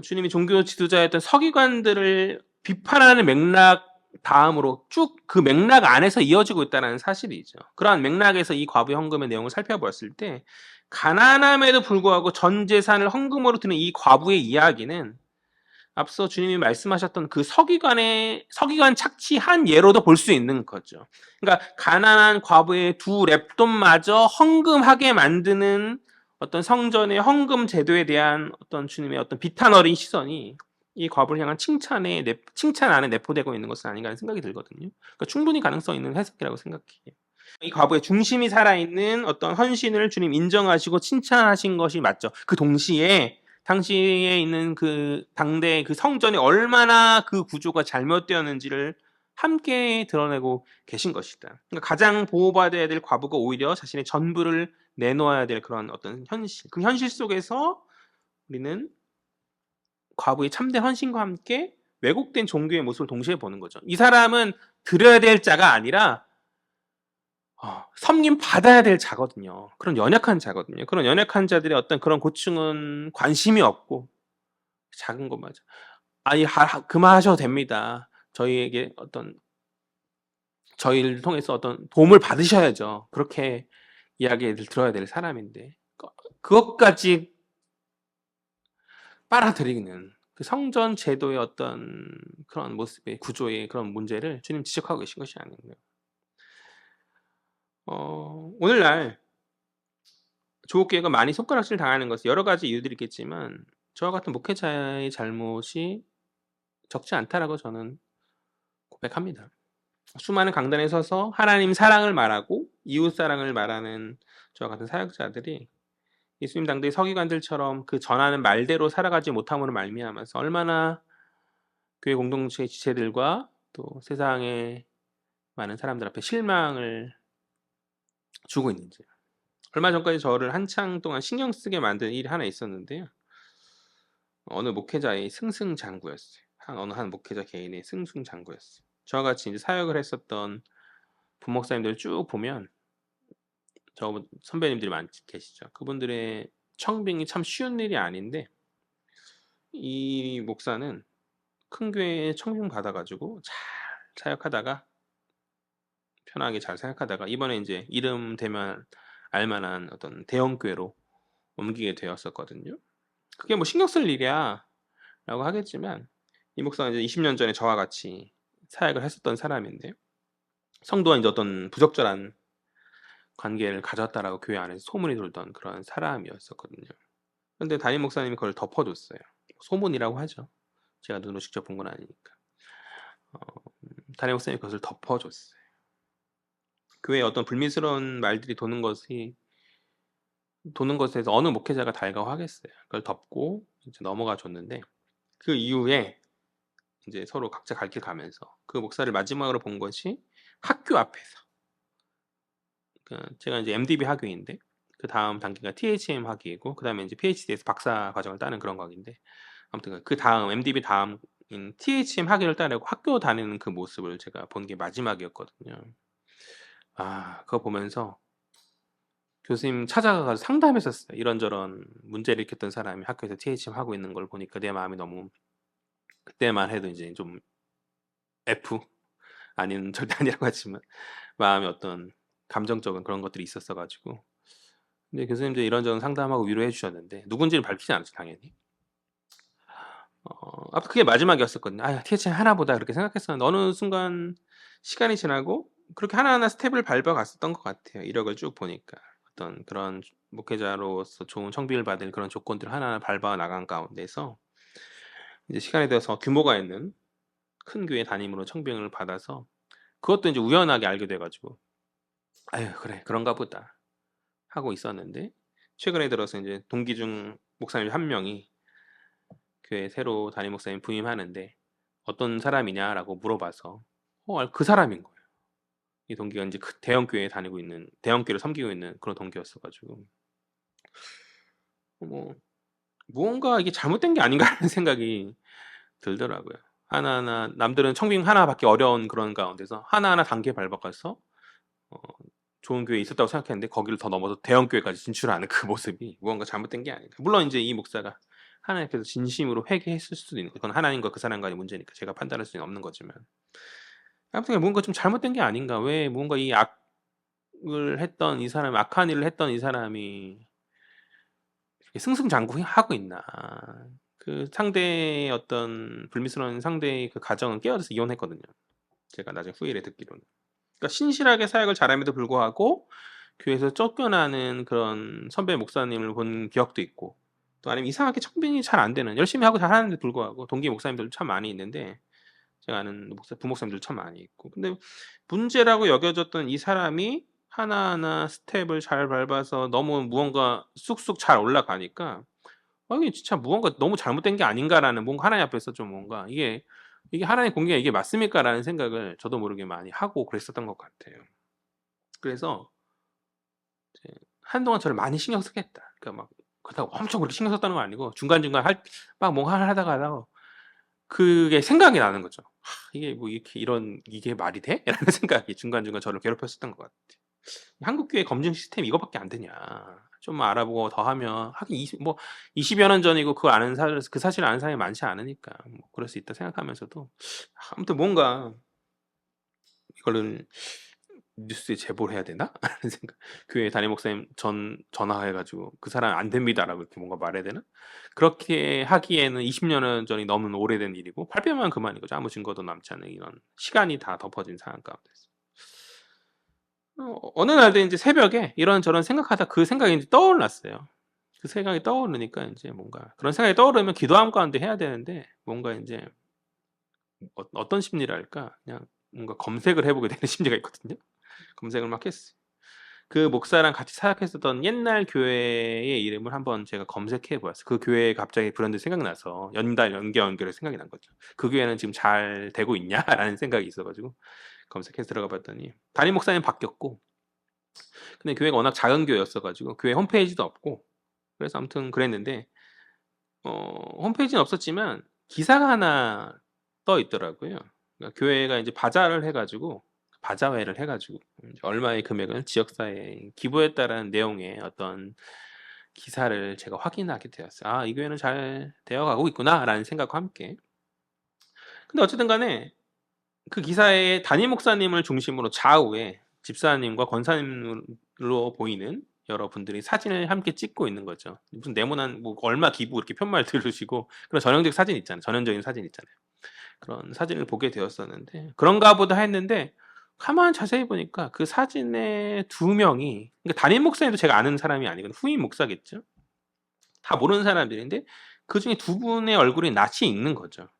주님이 종교 지도자였던 서기관들을 비판하는 맥락 다음으로 쭉 그 맥락 안에서 이어지고 있다는 사실이죠. 그러한 맥락에서 이 과부의 헌금의 내용을 살펴보았을 때 가난함에도 불구하고 전 재산을 헌금으로 드는 이 과부의 이야기는 앞서 주님이 말씀하셨던 그 서기관 착취한 예로도 볼 수 있는 거죠. 그러니까 가난한 과부의 두 랩돈마저 헌금하게 만드는 어떤 성전의 헌금 제도에 대한 어떤 주님의 어떤 비탄 어린 시선이 이 과부를 향한 칭찬 안에 내포되고 있는 것은 아닌가 하는 생각이 들거든요. 그러니까 충분히 가능성 있는 해석이라고 생각해요. 이 과부의 중심이 살아있는 어떤 헌신을 주님 인정하시고 칭찬하신 것이 맞죠. 그 동시에 당시에 있는 그 당대 그 성전이 얼마나 그 구조가 잘못되었는지를 함께 드러내고 계신 것이다. 그러니까 가장 보호받아야 될 과부가 오히려 자신의 전부를 내놓아야 될 그런 어떤 현실, 그 현실 속에서 우리는 과부의 참된 헌신과 함께 왜곡된 종교의 모습을 동시에 보는 거죠. 이 사람은 드려야 될 자가 아니라 섬김 받아야 될 자거든요. 그런 연약한 자거든요. 그런 연약한 자들의 어떤 그런 고충은 관심이 없고 작은 것마저 아니 그만하셔도 됩니다. 저희에게 저희를 통해서 어떤 도움을 받으셔야죠. 그렇게 이야기를 들어야 될 사람인데 그것까지 빨아들이는 그 성전 제도의 어떤 그런 모습의 구조의 그런 문제를 주님 지적하고 계신 것이 아닌가. 오늘날 조국교회가 많이 손가락질 당하는 것은 여러 가지 이유들이 있겠지만 저와 같은 목회자의 잘못이 적지 않다라고 저는 고백합니다. 수많은 강단에 서서 하나님 사랑을 말하고 이웃 사랑을 말하는 저와 같은 사역자들이 예수님 당대의 서기관들처럼 그 전하는 말대로 살아가지 못함으로 말미암아서 얼마나 교회 공동체 지체들과 또 세상의 많은 사람들 앞에 실망을 주고 있는지. 얼마 전까지 저를 한창 동안 신경 쓰게 만든 일이 하나 있었는데요. 어느 목회자의 승승장구였어요. 어느 한 목회자 개인의 승승장구였어요. 저와 같이 이제 사역을 했었던 부목사님들 쭉 보면 저 선배님들이 많이 계시죠. 그분들의 청빙이 참 쉬운 일이 아닌데 이 목사는 큰 교회에 청빙 받아가지고 잘 사역하다가 편하게 잘 생각하다가 이번에 이제 이름 되면 알만한 어떤 대형 교회로 옮기게 되었었거든요. 그게 뭐 신경 쓸 일이야 라고 하겠지만 이 목사는 이제 20년 전에 저와 같이 사역을 했었던 사람인데요. 성도와 이제 어떤 부적절한 관계를 가졌다라고 교회 안에서 소문이 돌던 그런 사람이었었거든요. 근데 담임 목사님이 그걸 덮어줬어요. 소문이라고 하죠. 제가 눈으로 직접 본 건 아니니까. 담임 목사님이 그것을 덮어줬어요. 교회에 어떤 불미스러운 말들이 도는 것에서 어느 목회자가 달가워하겠어요. 그걸 덮고 이제 넘어가 줬는데 그 이후에 이제 서로 각자 갈 길 가면서 그 목사를 마지막으로 본 것이 학교 앞에서. 제가 이제 MDB 학위인데 그 다음 단계가 THM 학위이고 그 다음에 이제 PhD에서 박사 과정을 따는 그런 과정인데 아무튼 그 다음 MDB 다음인 THM 학위를 따내고 학교 다니는 그 모습을 제가 본 게 마지막이었거든요. 그거 보면서 교수님 찾아가서 상담했었어요. 이런저런 문제를 일으켰던 사람이 학교에서 THM 하고 있는 걸 보니까 내 마음이 너무 그때만 해도 이제 좀 F 아닌 절대 아니라고 하지만 마음에 어떤 감정적인 그런 것들이 있었어 가지고 근데 교수님도 이런저런 상담하고 위로해 주셨는데 누군지는 밝히지 않았죠 당연히. 아무튼 그게 마지막이었었거든요. '아 THM 하나 보다.' 그렇게 생각했었는데 어느 순간 시간이 지나고 그렇게 하나하나 스텝을 밟아 갔었던 것 같아요. 이력을 쭉 보니까. 어떤 그런 목회자로서 좋은 청빙을 받을 그런 조건들을 하나하나 밟아 나간 가운데서 이제 시간이 들어서 규모가 있는 큰 교회 담임으로 청빙을 받아서 그것도 인제 우연하게 알게 돼 가지고 '아유 그래 그런가 보다.' 하고 있었는데 최근에 들어서 인제 동기 중 목사님 한 명이 교회 새로 담임 목사님 부임하는데 "어떤 사람이냐?"라고 물어봐서 그 사람인 거예요. 이 동기가 인제 그 대형 교회에 다니고 있는 대형 교회를 섬기고 있는 그런 동기였어 가지고 뭐 '무언가 이게 잘못된 게 아닌가.'라는 생각이 들더라고요. 하나하나 남들은 청빙 하나 받기 어려운 그런 가운데서 하나하나 단계 밟아 가서 어 좋은 교회에 있었다고 생각했는데 거기를 더 넘어서 대형 교회까지 진출하는 그 모습이 무언가 잘못된 게 아닌가. 물론 인제 이 목사가 하나님께서 진심으로 회개했을 수도 있는 그건 하나님과 그 사람 간의 문제니까 제가 판단할 수는 없는 거지만 아무튼 뭔가 좀 잘못된 게 아닌가. 왜 뭔가 이 악을 했던 이 사람이 악한 일을 했던 이 사람이 이렇게 승승장구하고 있나. 그 상대의 어떤 불미스러운 상대의 그 가정은 깨어져서 이혼했거든요. 제가 나중에 후일에 듣기로는. 그러니까 신실하게 사역을 잘함에도 불구하고 교회에서 쫓겨나는 그런 선배 목사님을 본 기억도 있고 또 아니면 이상하게 청빙이 잘 안 되는 열심히 하고 잘하는데도 불구하고 동기 목사님들도 참 많이 있는데 제가 아는 부목사님들 참 많이 있고 근데 문제라고 여겨졌던 이 사람이 하나하나 스텝을 잘 밟아서 너무 무언가 쑥쑥 잘 올라가니까 이게 진짜 무언가 '너무 잘못된 게 아닌가.'라는 뭔가 하나님 앞에서 좀 뭔가 '이게 하나님 공의가 이게 맞습니까?'라는 생각을 저도 모르게 많이 하고 그랬었던 것 같아요. 그래서 이제 한동안 저를 많이 신경 쓰게 했다. 그러니까 막 그렇다고 엄청 그렇게 신경 썼다는 건 아니고 중간중간 막 뭔가 하다가 그게 생각이 나는 거죠. '이게 뭐 이렇게 이게 말이 돼?' 라는 생각이 중간중간 저를 괴롭혔었던 것 같아요. '한국 교회 검증 시스템이 이거밖에 안 되냐. 좀 알아보고 더 하면' 하긴 20여 년 전이고 그 사실을 아는 사람이 많지 않으니까 뭐 그럴 수 있다 생각하면서도 아무튼 뭔가 '이거를 뉴스에 제보를 해야 되나?' 라는 생각. 교회 담임 목사님 전화해 가지고 "그 사람 안 됩니다."라고 이렇게 뭔가 말해야 되나? 그렇게 하기에는 20여 년 전이 너무 오래된 일이고 발표만 그만인 거죠. 아무 증거도 남지 않은 이런 시간이 다 덮어진 상황 가운데서. 어느 날도 인제 새벽에 이런저런 생각하다 그 생각이 인제 떠올랐어요. 그 생각이 떠오르니까 인제 뭔가 그런 생각이 떠오르면 기도함 가운데 해야 되는데 뭔가 인제 어떤 심리랄까? 그냥 뭔가 검색을 해 보게 되는 심리가 있거든요. 검색을 막 했어요. 그 목사랑 같이 사역했었던 옛날 교회의 이름을 한번 제가 검색해 보았어요. 그 교회가 갑자기 불현듯 생각나서 연결해서 생각이 난 거죠. '그 교회는 지금 잘 되고 있냐?'라는 생각이 있어 가지고 검색해서 들어가 봤더니 담임 목사님 바뀌었고 근데 교회가 워낙 작은 교회였어 가지고 교회 홈페이지도 없고 그래서 아무튼 그랬는데 홈페이지는 없었지만 기사가 하나 떠 있더라고요. 그러니까 교회가 인제 바자회를 해 가지고 얼마의 금액을 지역사회에 기부했다라는 내용의 어떤 기사를 제가 확인하게 되었어요. '아 이 교회는 잘 되어 가고 있구나.'라는 생각과 함께. 근데 어쨌든 간에 그 기사에 담임 목사님을 중심으로 좌우에 집사님과 권사님으로 보이는 여러분들이 사진을 함께 찍고 있는 거죠. 무슨 네모난 뭐 얼마 기부 이렇게 편말 들으시고 그런 전형적 사진 있잖아요. 전형적인 사진 있잖아요. 그런 사진을 보게 되었었는데 '그런가 보다.' 했는데 가만 자세히 보니까 그 사진에 두 명이 그러니까 담임 목사님도 제가 아는 사람이 아니거든요. 후임 목사겠죠. 다 모르는 사람들인데 그중에 두 분의 얼굴이 낯이 익는 거죠.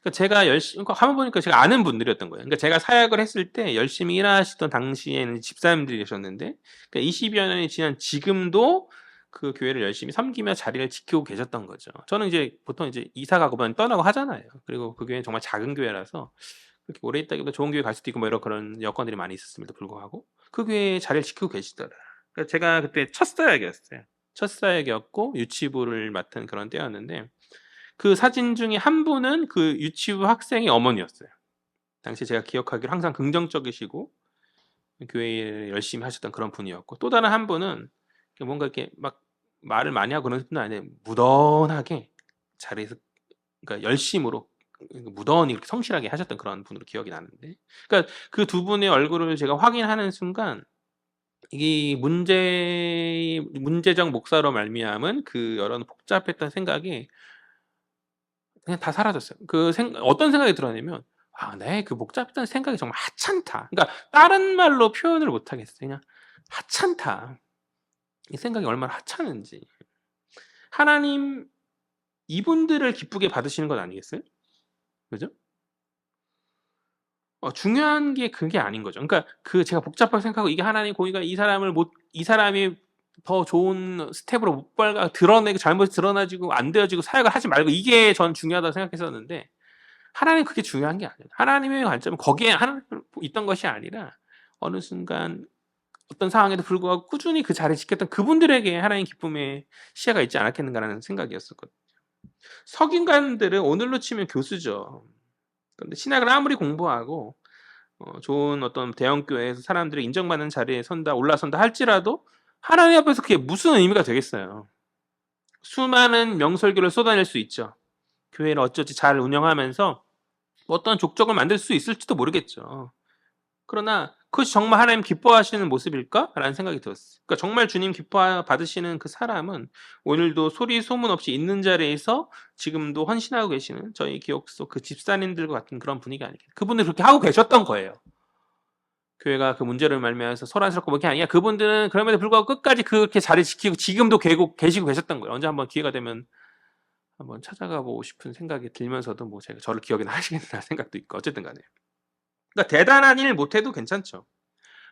그러니까 제가 그러니까 가만 보니까 제가 아는 분들이었던 거예요. 그러니까 제가 사역을 했을 때 열심히 일하시던 당시에는 집사님들이 계셨는데 그러니까 20여 년이 지난 지금도 그 교회를 열심히 섬기며 자리를 지키고 계셨던 거죠. 저는 이제 보통 이제 이사 가고 면 떠나고 하잖아요. 그리고 그 교회는 정말 작은 교회라서 그렇게 오래 있다기보다 좋은 교회 갈 수도 있고 뭐 이런 그런 여건들이 많이 있었음에도 불구하고 그 교회에 자리를 지키고 계시더라. 그래서 제가 그때 첫 사역이었어요. 첫 사역이었고 유치부를 맡은 그런 때였는데 그 사진 중에 한 분은 그 유치부 학생의 어머니였어요. 당시에 제가 기억하기로 항상 긍정적이시고 교회 일을 열심히 하셨던 그런 분이었고 또 다른 한 분은 뭔가 이렇게 막 말을 많이 하고 그런 분은 아닌데 무던하게 자리에서 그러니까 열심으로 무던히 이렇게 성실하게 하셨던 그런 분으로 기억이 나는데 그러니까 그 두 분의 얼굴을 제가 확인하는 순간 이 문제적 목사로 말미암은 그 여러 복잡했던 생각이 그냥 다 사라졌어요. 어떤 생각이 들었냐면 '아 내 그 복잡했던 생각이 정말 하찮다.' 그러니까 다른 말로 표현을 못 하겠어요. 그냥 '하찮다.' 이 생각이 얼마나 하찮은지. 하나님 이분들을 기쁘게 받으시는 건 아니겠어요? 그죠? 중요한 게 그게 아닌 거죠. 그러니까 제가 복잡하게 생각하고 이게 하나님 고의가 이 사람이 더 좋은 스텝으로 못 밟아 드러내고 잘못이 드러나지고 안 되어지고 사역을 하지 말고 이게 전 중요하다고 생각했었는데 하나님은 그게 중요한 게 아니에요. 하나님의 관점은 거기에 하나님 있던 것이 아니라 어느 순간 어떤 상황에도 불구하고 꾸준히 그 자리를 지켰던 그분들에게 하나님의 기쁨의 시야가 있지 않았겠는가라는 생각이었었거든요. 석인관들은 오늘로 치면 교수죠. 그런데 신학을 아무리 공부하고 좋은 어떤 대형 교회에서 사람들이 인정받는 자리에 올라선다 할지라도 하나님 앞에서 그게 무슨 의미가 되겠어요. 수많은 명설교를 쏟아낼 수 있죠. 교회를 어쩌지 잘 운영하면서 어떤 족적을 만들 수 있을지도 모르겠죠. 그러나 '그것이 정말 하나님 기뻐하시는 모습일까?'라는 생각이 들었어요. 그러니까 정말 주님 기뻐 받으시는 그 사람은 오늘도 소리 소문 없이 있는 자리에서 지금도 헌신하고 계시는 저희 기억 속 그 집사님들과 같은 그런 분위기 아니겠어요. 그분들이 그렇게 하고 계셨던 거예요. 교회가 그 문제를 말미암아서 소란스럽고 뭐 그게 아니라 그분들은 그럼에도 불구하고 끝까지 그렇게 자리 지키고 지금도 계시고 계셨던 거예요. 언제 한번 기회가 되면 한번 찾아가 보고 싶은 생각이 들면서도 뭐 제가 저를 기억이나 하시겠나 생각도 있고 어쨌든 간에. 그러니까 대단한 일 못 해도 괜찮죠.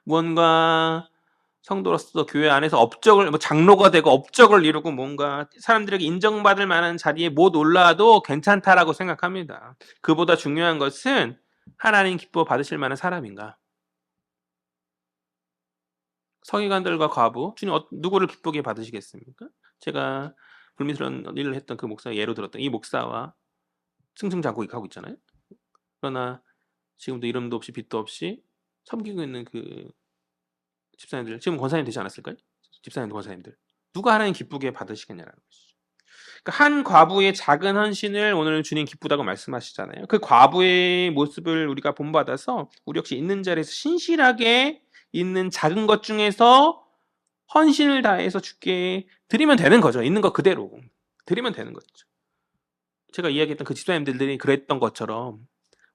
무언가 성도로서 교회 안에서 업적을 뭐 장로가 되고 업적을 이루고 뭔가 사람들에게 인정받을 만한 자리에 못 올라와도 괜찮다라고 생각합니다. 그보다 중요한 것은 하나님 기뻐 받으실 만한 사람인가. 서기관들과 과부 주님 누구를 기쁘게 받으시겠습니까? 제가 불미스러운 일을 했던 그 목사 예로 들었던 이 목사와 승승장구하고 있잖아요. 그러나 지금도 이름도 없이 빛도 없이 섬기고 있는 그 집사님들, 지금 권사님 되지 않았을까요? 집사님들, 권사님들. 누가 하나님 기쁘게 받으시겠냐라는 것이죠. 그러니까 한 과부의 작은 헌신을 오늘 주님 기쁘다고 말씀하시잖아요. 그 과부의 모습을 우리가 본받아서 우리 역시 있는 자리에서 신실하게 있는 작은 것 중에서 헌신을 다해서 주께 드리면 되는 거죠. 있는 것 그대로 드리면 되는 거죠. 제가 이야기했던 그 집사님들이 그랬던 것처럼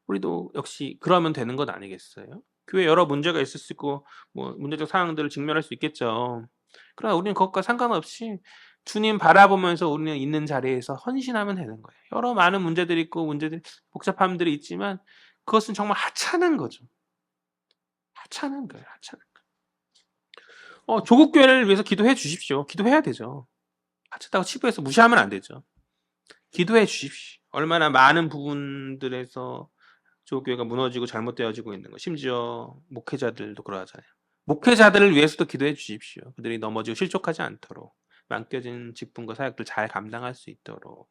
우리도 역시 그러면 되는 것 아니겠어요? 교회 여러 문제가 있을 수 있고 뭐 문제적 상황들을 직면할 수 있겠죠. 그러나 우리는 그것과 상관없이 주님 바라보면서 우리는 있는 자리에서 헌신하면 되는 거예요. 여러 많은 문제들이 있고 문제들이 복잡함들이 있지만 그것은 정말 하찮은 거죠. 하찮은 거예요. 하찮은 거. 조국 교회를 위해서 기도해 주십시오. 기도해야 되죠. 하찮다고 치부해서 무시하면 안 되죠. 기도해 주십시오. 얼마나 많은 부분들에서 조국교회가 무너지고 잘못되어지고 있는 거. 심지어 목회자들도 그러하잖아요. 목회자들을 위해서도 기도해 주십시오. 그들이 넘어지고 실족하지 않도록 맡겨진 직분과 사역들 잘 감당할 수 있도록.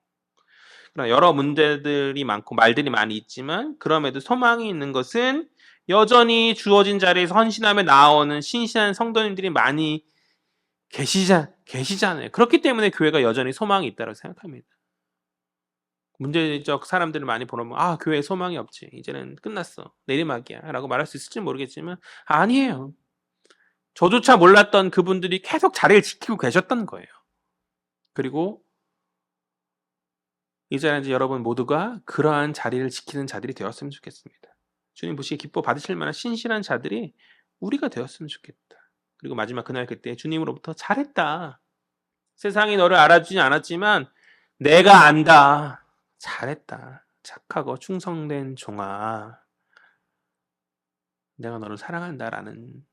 그러나 여러 문제들이 많고 말들이 많이 있지만 그럼에도 소망이 있는 것은 여전히 주어진 자리에서 헌신하며 나오는 신실한 성도님들이 많이 계시잖아요. 그렇기 때문에 교회가 여전히 소망이 있다고 생각합니다. 문제적 사람들을 많이 보면 교회에 소망이 없지. 이제는 끝났어. 내리막이야. 라고 말할 수 있을지 모르겠지만 아니에요. 저조차 몰랐던 그분들이 계속 자리를 지키고 계셨던 거예요. 그리고 이제는 이제 여러분 모두가 그러한 자리를 지키는 자들이 되었으면 좋겠습니다. 주님 보시기에 기뻐 받으실 만한 신실한 자들이 우리가 되었으면 좋겠다. 그리고 마지막 그날 그때 주님으로부터 잘했다. 세상이 너를 알아주지 않았지만 내가 안다. 잘했다. 착하고 충성된 종아. 내가 너를 사랑한다라는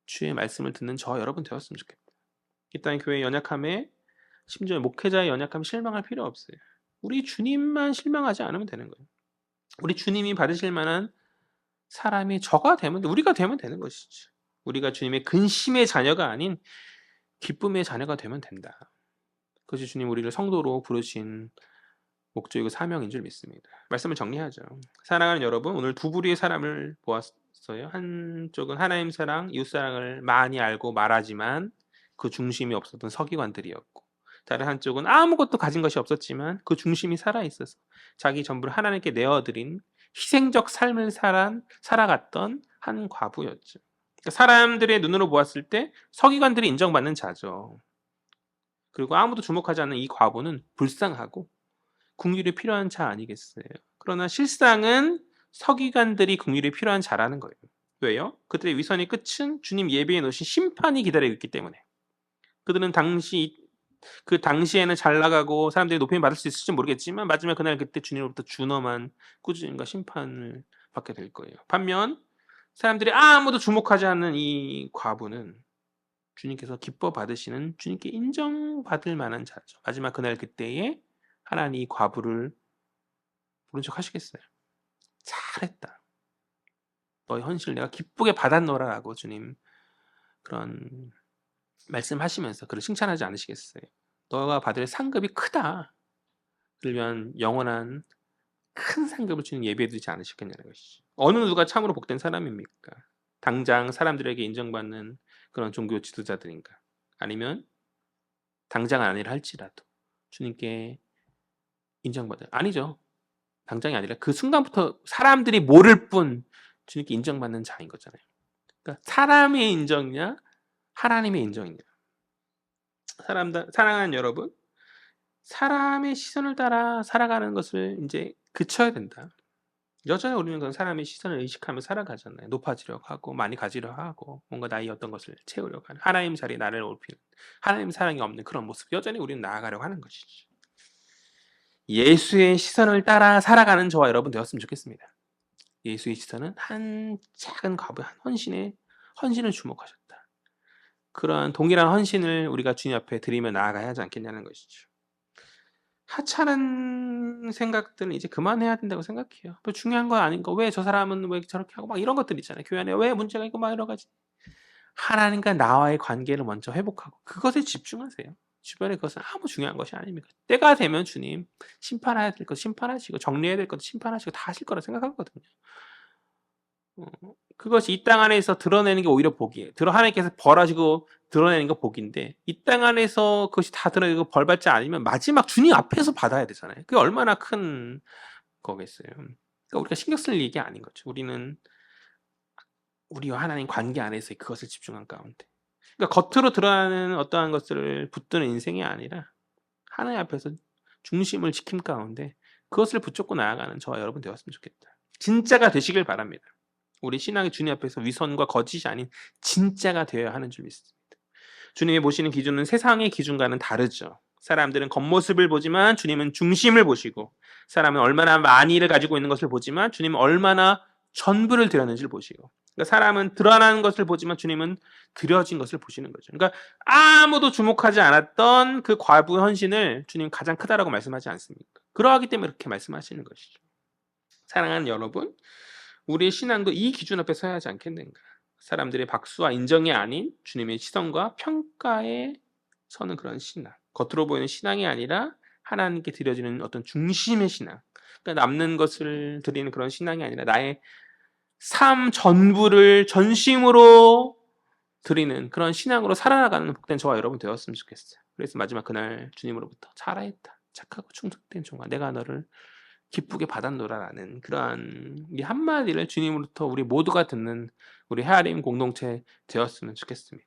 주의 말씀을 듣는 저 여러분 되었으면 좋겠다. 이 땅의 교회의 연약함에 심지어 목회자의 연약함에 실망할 필요 없어요. 우리 주님만 실망하지 않으면 되는 거예요. 우리 주님이 받으실 만한 사람이 저가 되면 우리가 되면 되는 것이죠. 우리가 주님의 근심의 자녀가 아닌 기쁨의 자녀가 되면 된다. 그것이 주님 우리를 성도로 부르신 목적이고 사명인 줄 믿습니다. 말씀을 정리하죠. 사랑하는 여러분, 오늘 두 부류의 사람을 보았어요. 한쪽은 하나님 사랑, 이웃 사랑을 많이 알고 말하지만 그 중심이 없었던 서기관들이었고, 다른 한쪽은 아무것도 가진 것이 없었지만 그 중심이 살아있어서 자기 전부를 하나님께 내어드린 희생적 삶을 살아갔던 한 과부였죠. 사람들의 눈으로 보았을 때 서기관들이 인정받는 자죠. 그리고 아무도 주목하지 않는 이 과부는 불쌍하고 긍휼이 필요한 자 아니겠어요? 그러나 실상은 서기관들이 긍휼이 필요한 자라는 거예요. 왜요? 그들의 위선의 끝은 주님 예비해 놓으신 심판이 기다리고 있기 때문에. 그들은 그 당시에는 잘 나가고 사람들이 높임을 받을 수 있을지 모르겠지만 마지막 그날 그때 주님으로부터 준엄한 꾸짖음과 심판을 받게 될 거예요. 반면 사람들이 아무도 주목하지 않는 이 과부는 주님께서 기뻐 받으시는 주님께 인정받을 만한 자죠. 마지막 그날 그때에 하나님 이 과부를 부른 척 하시겠어요? 잘했다. 너의 헌신을 내가 기쁘게 받았노라라고 주님 그런 말씀하시면서 그를 칭찬하지 않으시겠어요? 너가 받을 상급이 크다. 그를 위한 영원한 큰 상급을 주님 예비해 두지 않으셨겠냐는 것이죠. 어느 누가 참으로 복된 사람입니까? 당장 사람들에게 인정받는 그런 종교 지도자들인가? 아니면 당장은 아니라 할지라도 주님께 인정받아요. 아니죠. 당장이 아니라 그 순간부터 사람들이 모를 뿐 주님께 인정받는 자인 거잖아요. 그러니까 사람의 인정이냐 하나님의 인정이냐. 사랑하는 여러분, 사람의 시선을 따라 살아가는 것을 이제 그쳐야 된다. 여전히 우리는 그런 사람의 시선을 의식하며 살아가잖아요. 높아지려고 하고 많이 가지려고 하고 뭔가 나의 어떤 것을 채우려고 하는 하나님 자리에 나를 올피는 하나님 사랑이 없는 그런 모습 여전히 우리는 나아가려고 하는 것이죠. 예수의 시선을 따라 살아가는 저와 여러분 되었으면 좋겠습니다. 예수의 시선은 한 작은 과부 한 헌신을 주목하셨다. 그러한 동일한 헌신을 우리가 주님 앞에 드리며 나아가야 하지 않겠냐는 것이죠. 하찮은 생각들은 이제 그만해야 된다고 생각해요. 뭐 중요한 건 아닌 거. 왜 저 사람은 왜 저렇게 하고 막 이런 것들 있잖아요. 교회 안에 왜 문제가 있고 막 여러 가지. 하나님과 나와의 관계를 먼저 회복하고 그것에 집중하세요. 주변에 그것은 아무 중요한 것이 아닙니다. 때가 되면 주님 심판해야 될 것 심판하시고 정리해야 될 것도 심판하시고 다 하실 거라 생각하거든요. 어 그것이 이 땅 안에서 드러내는 게 오히려 복이에요. 하나님께서 벌하시고 드러내는 거 복인데 이 땅 안에서 그것이 다 드러내고 벌 받지 않으면 마지막 주님 앞에서 받아야 되잖아요. 그게 얼마나 큰 거겠어요. 그러니까 우리가 신경 쓸 얘기 아닌 거죠. 우리는 우리와 하나님 관계 안에서의 그것을 집중한 가운데. 그러니까 겉으로 드러나는 어떠한 것들을 붙드는 인생이 아니라 하나님 앞에서 중심을 지킴 가운데 그것을 붙잡고 나아가는 저와 여러분 되었으면 좋겠다. 진짜가 되시길 바랍니다. 우리 신앙의 주님 앞에서 위선과 거짓이 아닌 진짜가 되어야 하는 줄 믿습니다. 주님이 보시는 기준은 세상의 기준과는 다르죠. 사람들은 겉모습을 보지만 주님은 중심을 보시고 사람은 얼마나 많이를 가지고 있는 것을 보지만 주님은 얼마나 전부를 드렸는지를 보시고 그러니까 사람은 드러나는 것을 보지만 주님은 드려진 것을 보시는 거죠. 그러니까 아무도 주목하지 않았던 그 과부 헌신을 주님 가장 크다라고 말씀하지 않습니까? 그러하기 때문에 그렇게 말씀하시는 것이죠. 사랑하는 여러분, 우리의 신앙도 이 기준 앞에 서야 하지 않겠는가? 사람들의 박수와 인정이 아닌 주님의 시선과 평가에 서는 그런 신앙. 겉으로 보이는 신앙이 아니라 하나님께 드려지는 어떤 중심의 신앙. 그러니까 남는 것을 드리는 그런 신앙이 아니라 나의 삶 전부를 전심으로 드리는 그런 신앙으로 살아나가는 복된 저와 여러분 되었으면 좋겠어요. 그래서 마지막 그날 주님으로부터 잘하였다. 착하고 충성된 종아 내가 너를 기쁘게 받았노라라는 그러한 이 한마디를 주님으로부터 우리 모두가 듣는 우리 헤아림 공동체 되었으면 좋겠습니다.